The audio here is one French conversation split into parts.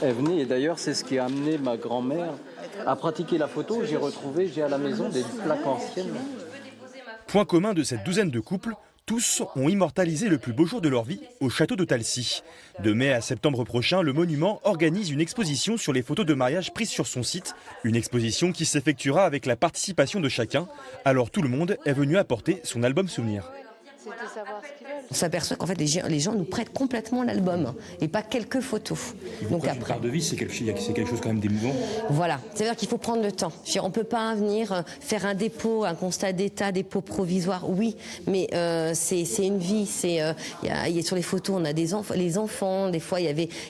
Elle venait et d'ailleurs c'est ce qui a amené ma grand-mère à pratiquer la photo. J'ai à la maison des plaques anciennes. Point commun de cette douzaine de couples, tous ont immortalisé le plus beau jour de leur vie au château de Talcy. De mai à septembre prochain, le monument organise une exposition sur les photos de mariage prises sur son site. Une exposition qui s'effectuera avec la participation de chacun. Alors tout le monde est venu apporter son album souvenir. On s'aperçoit qu'en fait les gens nous prêtent complètement l'album et pas quelques photos. Donc après, part de vie, c'est quelque chose quand même d'émouvant. Voilà, c'est-à-dire qu'il faut prendre le temps. On ne peut pas venir faire un dépôt, un constat d'état, dépôt provisoire, oui, mais c'est une vie. Sur les photos, on a les enfants, des fois il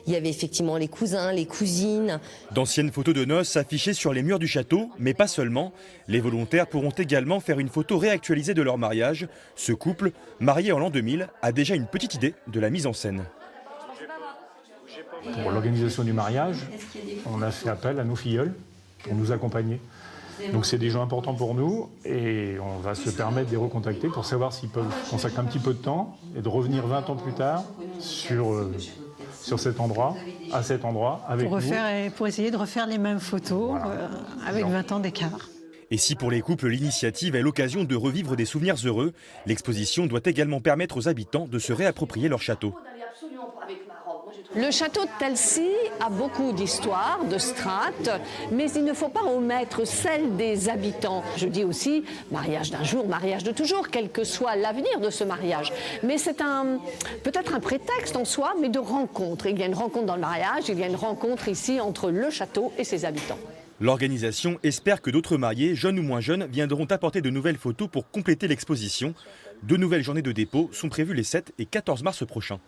y avait effectivement les cousins, les cousines. D'anciennes photos de noces affichées sur les murs du château, mais pas seulement. Les volontaires pourront également faire une photo réactualisée de leur mariage. Ce couple, marié en l'an 2000, a déjà une petite idée de la mise en scène. Pour l'organisation du mariage, on a fait appel à nos filleuls pour nous accompagner. Donc c'est des gens importants pour nous et on va se permettre de les recontacter pour savoir s'ils peuvent consacrer un petit peu de temps et de revenir 20 ans plus tard sur cet endroit, à cet endroit, avec nous. Pour essayer de refaire les mêmes photos avec 20 ans d'écart. Et si pour les couples, l'initiative est l'occasion de revivre des souvenirs heureux, l'exposition doit également permettre aux habitants de se réapproprier leur château. Le château de Talcy a beaucoup d'histoires, de strates, mais il ne faut pas omettre celle des habitants. Je dis aussi mariage d'un jour, mariage de toujours, quel que soit l'avenir de ce mariage. Mais c'est peut-être un prétexte en soi, mais de rencontre. Il y a une rencontre dans le mariage, il y a une rencontre ici entre le château et ses habitants. L'organisation espère que d'autres mariés, jeunes ou moins jeunes, viendront apporter de nouvelles photos pour compléter l'exposition. 2 nouvelles journées de dépôt sont prévues les 7 et 14 mars prochains.